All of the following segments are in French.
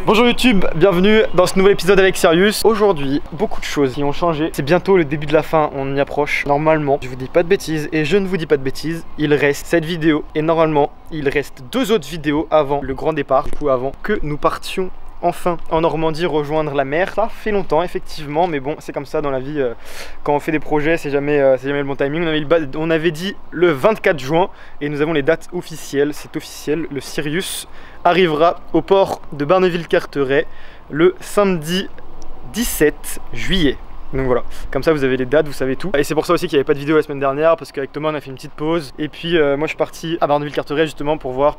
Bonjour YouTube, bienvenue dans ce nouvel épisode avec Sirius. Aujourd'hui, beaucoup de choses qui ont changé. C'est bientôt le début de la fin, on y approche. Normalement, je vous dis pas de bêtises et je ne vous dis pas de bêtises. Il reste cette vidéo et normalement, il reste 2 autres vidéos avant le grand départ. Du coup, avant que nous partions enfin en Normandie rejoindre la mer. Ça fait longtemps effectivement, mais bon, c'est comme ça dans la vie. Quand on fait des projets, c'est jamais le bon timing. On avait dit le 24 juin et nous avons les dates officielles. C'est officiel, le Sirius arrivera au port de Barneville-Carteret le samedi 17 juillet. Donc voilà, comme ça vous avez les dates, vous savez tout. Et c'est pour ça aussi qu'il n'y avait pas de vidéo la semaine dernière, parce qu'avec Thomas on a fait une petite pause. Et puis moi je suis parti à Barneville-Carteret justement pour voir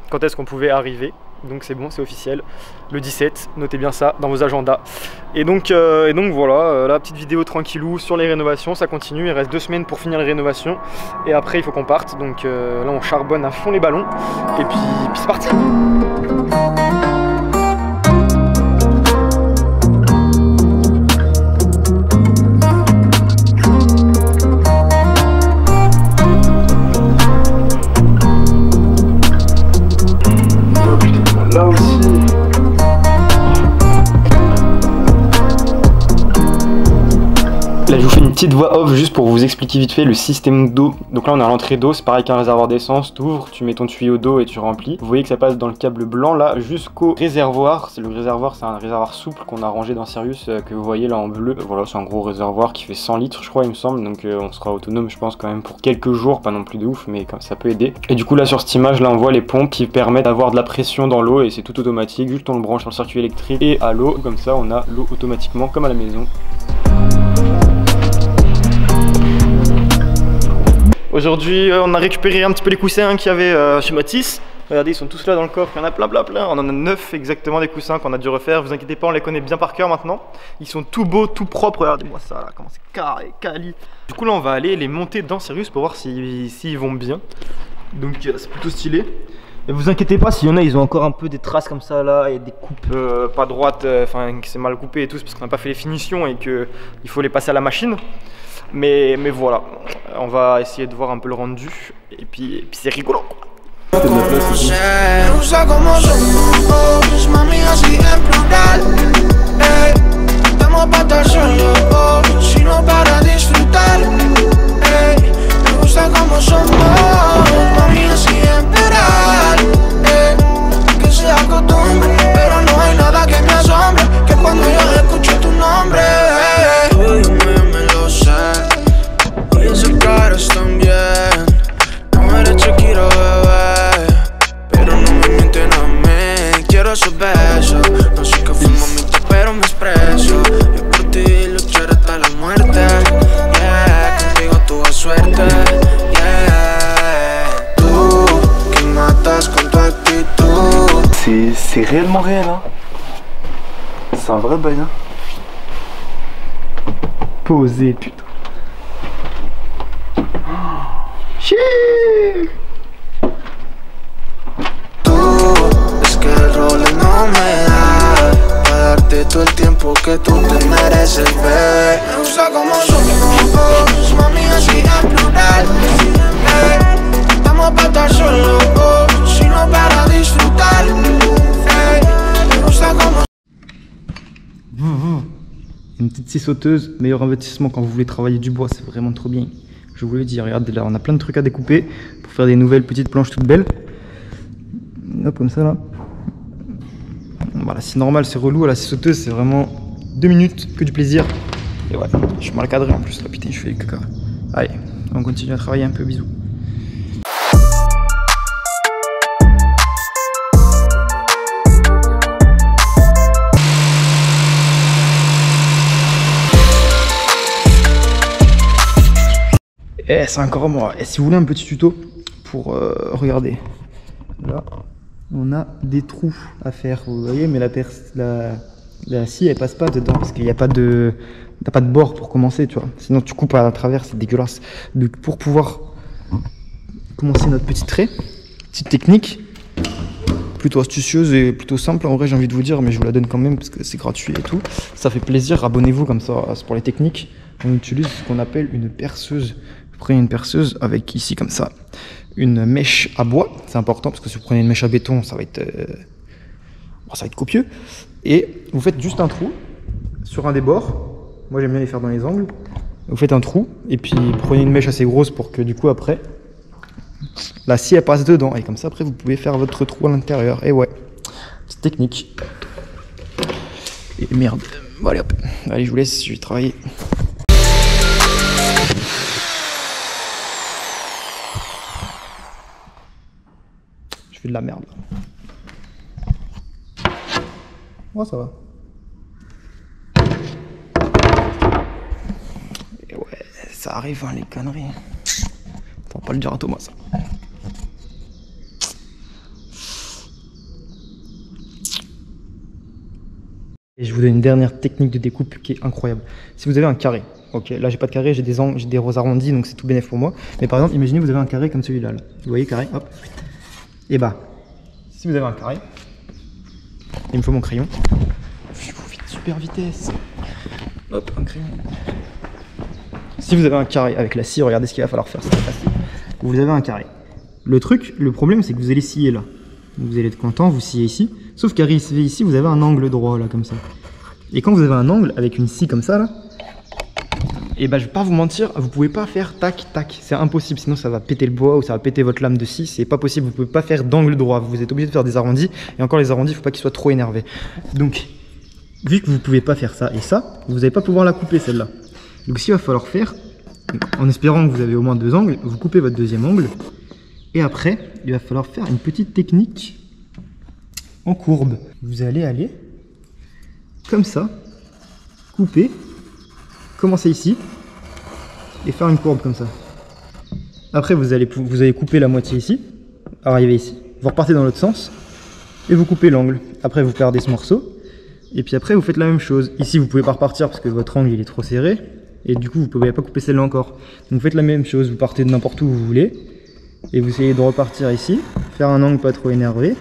quand est-ce qu'on pouvait arriver. Donc c'est bon, c'est officiel, le 17, notez bien ça dans vos agendas. Et donc voilà, la petite vidéo tranquillou sur les rénovations, ça continue. Il reste 2 semaines pour finir les rénovations. Et après il faut qu'on parte, donc là on charbonne à fond les ballons. Et puis c'est parti. Là aussi. Là je vous fais une petite voix off juste pour vous expliquer vite fait le système d'eau. Donc là on est à l'entrée d'eau, c'est pareil qu'un réservoir d'essence. Tu ouvres, tu mets ton tuyau d'eau et tu remplis. Vous voyez que ça passe dans le câble blanc là jusqu'au réservoir. Le réservoir c'est un réservoir souple qu'on a rangé dans Sirius que vous voyez là en bleu. Voilà, c'est un gros réservoir qui fait 100 litres je crois il me semble. Donc on sera autonome je pense quand même pour quelques jours, pas non plus de ouf mais ça peut aider. Et du coup là sur cette image là on voit les pompes qui permettent d'avoir de la pression dans l'eau et c'est tout automatique. Juste on le branche sur le circuit électrique et à l'eau. Comme ça on a l'eau automatiquement comme à la maison. Aujourd'hui, on a récupéré un petit peu les coussins qu'il y avait chez Matisse. Regardez, ils sont tous là dans le coffre, il y en a plein. On en a 9 exactement des coussins qu'on a dû refaire. Vous inquiétez pas, on les connaît bien par cœur maintenant. Ils sont tout beaux, tout propres. Regardez-moi ça là, comment c'est carré, quali. Du coup là, on va aller les monter dans Sirius pour voir s'ils vont bien. Donc c'est plutôt stylé. Et vous inquiétez pas, s'il y en a, ils ont encore un peu des traces comme ça là, et des coupes pas droites, enfin que c'est mal coupé et tout, c'est parce qu'on n'a pas fait les finitions et qu'il faut les passer à la machine. Mais voilà, on va essayer de voir un peu le rendu et puis c'est rigolo. C'est réellement réel hein. C'est un vrai bail hein. Posé putain. Chiii. Todo el tiempo que tú te mereces, ve. Me gusta como somos, mami, así en plural. Estamos para estar solos, sino para disfrutar. Me gusta como. Une petite scie sauteuse, meilleur investissement quand vous voulez travailler du bois, c'est vraiment trop bien. Je vous le dis, regardez là, on a plein de trucs à découper pour faire des nouvelles petites planches toutes belles. Hop, comme ça là. Voilà, c'est normal, c'est relou, la scie sauteuse, c'est vraiment 2 minutes, que du plaisir. Et voilà, je suis mal cadré en plus, là, putain, je fais caca. Allez, on continue à travailler un peu, bisous. Et c'est encore moi. Et si vous voulez un petit tuto pour regarder, là. On a des trous à faire, vous voyez, mais la scie elle passe pas dedans parce qu'il n'y a pas de bord pour commencer, tu vois. Sinon tu coupes à travers, c'est dégueulasse. Donc pour pouvoir commencer notre petit trait, petite technique, plutôt astucieuse et plutôt simple en vrai j'ai envie de vous dire, mais je vous la donne quand même parce que c'est gratuit et tout. Ça fait plaisir, abonnez-vous comme ça, c'est pour les techniques. On utilise ce qu'on appelle une perceuse. Vous prenez une perceuse avec ici comme ça une mèche à bois, c'est important parce que si vous prenez une mèche à béton, ça va être copieux. Et vous faites juste un trou sur un des bords. Moi j'aime bien les faire dans les angles. Vous faites un trou et puis prenez une mèche assez grosse pour que du coup après la scie elle passe dedans et comme ça après vous pouvez faire votre trou à l'intérieur. Et ouais, petite technique. Et merde, bon allez hop, allez je vous laisse, je vais travailler. Je fais de la merde. Oh ça va. Et ouais, ça arrive hein, les conneries. Faut pas le dire à Thomas ça. Et je vous donne une dernière technique de découpe qui est incroyable. Si vous avez un carré, ok, là j'ai pas de carré, j'ai des angles, j'ai des roses arrondis, donc c'est tout bénéf pour moi. Mais par exemple, imaginez vous avez un carré comme celui-là. Là. Vous voyez carré, hop. Et bah, si vous avez un carré, il me faut mon crayon. Je vous vite, super vitesse. Hop, un crayon. Si vous avez un carré avec la scie, regardez ce qu'il va falloir faire, c'est facile. Vous avez un carré. Le problème c'est que vous allez scier là. Vous allez être content, vous sciez ici. Sauf qu'arrivé ici, vous avez un angle droit là, comme ça. Et quand vous avez un angle avec une scie comme ça là, et ben je vais pas vous mentir, vous pouvez pas faire tac tac, c'est impossible, sinon ça va péter le bois ou ça va péter votre lame de scie, c'est pas possible, vous pouvez pas faire d'angle droit, vous êtes obligé de faire des arrondis, et encore les arrondis, il faut pas qu'ils soient trop énervés. Donc, vu que vous pouvez pas faire ça et ça, vous n'allez pas pouvoir la couper celle-là. Donc ce qu'il va falloir faire, en espérant que vous avez au moins deux angles, vous coupez votre deuxième angle, et après, il va falloir faire une petite technique en courbe. Vous allez aller comme ça, couper, commencer ici et faire une courbe comme ça. Après vous allez couper la moitié ici, arriver ici, vous repartez dans l'autre sens et vous coupez l'angle. Après vous perdez ce morceau et puis après vous faites la même chose. Ici vous pouvez pas repartir parce que votre angle il est trop serré et du coup vous pouvez pas couper celle-là encore. Donc vous faites la même chose, vous partez de n'importe où vous voulez et vous essayez de repartir ici, faire un angle pas trop énervé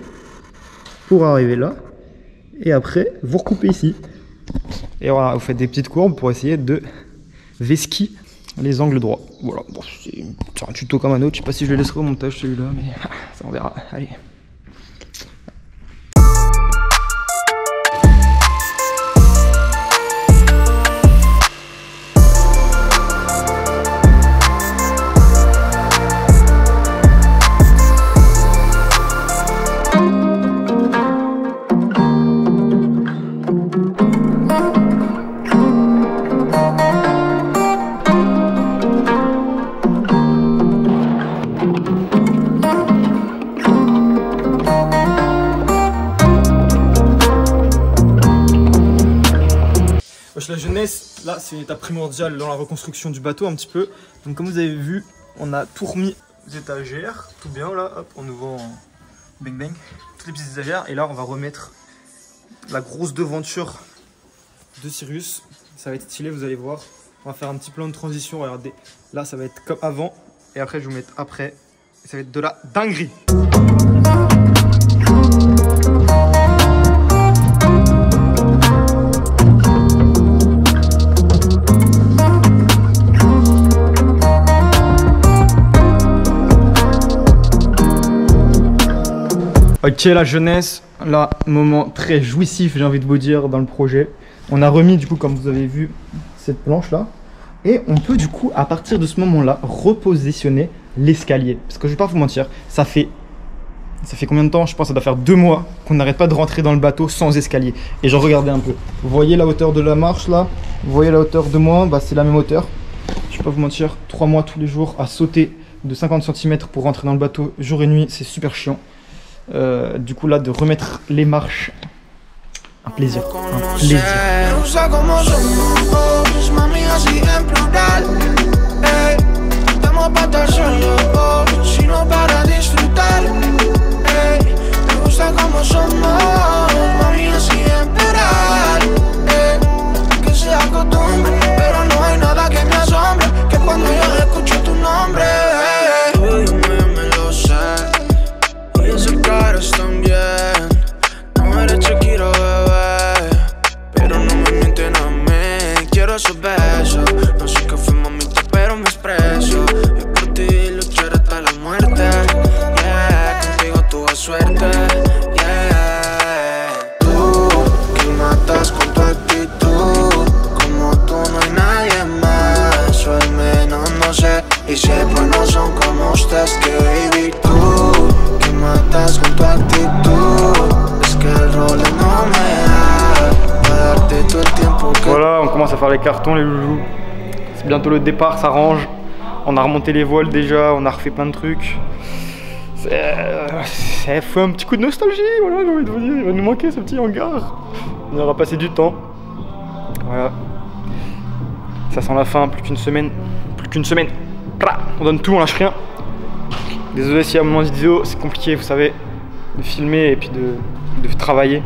pour arriver là. Et après, vous recoupez ici. Et voilà, vous faites des petites courbes pour essayer de vesquiller les angles droits. Voilà, bon, c'est un tuto comme un autre. Je sais pas si je le laisserai au montage celui-là, mais ça on verra. Allez. La jeunesse, là c'est une étape primordiale dans la reconstruction du bateau un petit peu. Donc comme vous avez vu, on a tout remis aux étagères, tout bien là, hop, en ouvrant bang bang, toutes les petites étagères. Et là on va remettre la grosse devanture de Sirius. Ça va être stylé, vous allez voir. On va faire un petit plan de transition, regardez. Là ça va être comme avant, et après je vais vous mettre après. Et ça va être de la dinguerie. Ok la jeunesse, là moment très jouissif j'ai envie de vous dire dans le projet. On a remis du coup comme vous avez vu cette planche là. Et on peut du coup à partir de ce moment là repositionner l'escalier. Parce que je vais pas vous mentir, ça fait combien de temps? Je pense que ça doit faire 2 mois qu'on n'arrête pas de rentrer dans le bateau sans escalier. Et j'en regardais un peu. Vous voyez la hauteur de la marche là? Vous voyez la hauteur de moi? Bah c'est la même hauteur. Je vais pas vous mentir, 3 mois tous les jours à sauter de 50 cm pour rentrer dans le bateau jour et nuit, c'est super chiant. Du coup là de remettre les marches, un plaisir, un plaisir. Esos besos, no sé qué fue mamita pero me expreso. Yo por ti luchar hasta la muerte. carton les loulous. C'est bientôt le départ, ça range. On a remonté les voiles déjà, on a refait plein de trucs. Ça fait un petit coup de nostalgie, voilà, j'ai envie de vous dire, il va nous manquer ce petit hangar. On aura passé du temps. Voilà. Ça sent la fin, plus qu'une semaine. Plus qu'une semaine. On donne tout, on lâche rien. Désolé si à un moment de vidéo, c'est compliqué, vous savez, de filmer et puis de travailler.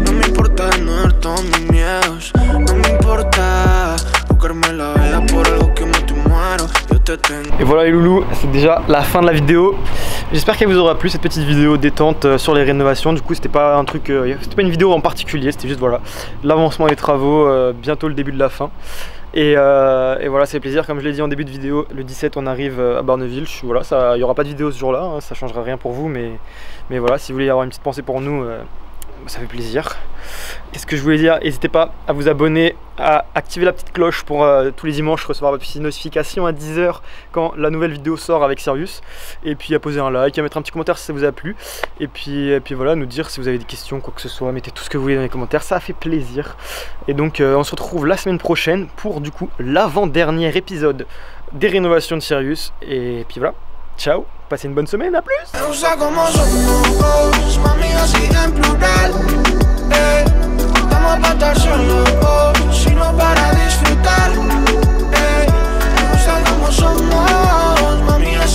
No me importa desnudar todos mis miedos. No me importa buscarme la vida por algo que me te muero. Yo te tengo. Et voilà les loulous, c'est déjà la fin de la vidéo. J'espère qu'elle vous aura plu cette petite vidéo détente sur les rénovations. Du coup c'était pas un truc, c'était pas une vidéo en particulier, c'était juste voilà l'avancement des travaux, bientôt le début de la fin. Et voilà, c'est plaisir, comme je l'ai dit en début de vidéo, le 17 on arrive à Barneville. Voilà, il n'y aura pas de vidéo ce jour là, hein, ça changera rien pour vous, mais voilà, si vous voulez avoir une petite pensée pour nous, ça fait plaisir. Qu'est-ce que je voulais dire? N'hésitez pas à vous abonner, à activer la petite cloche pour tous les dimanches recevoir votre petite notification à 10 h quand la nouvelle vidéo sort avec Sirius. Et puis à poser un like, à mettre un petit commentaire si ça vous a plu. Et puis voilà, nous dire si vous avez des questions, quoi que ce soit, mettez tout ce que vous voulez dans les commentaires, ça fait plaisir. Et donc on se retrouve la semaine prochaine pour du coup l'avant-dernier épisode des rénovations de Sirius. Et puis voilà, ciao, passez une bonne semaine, à plus.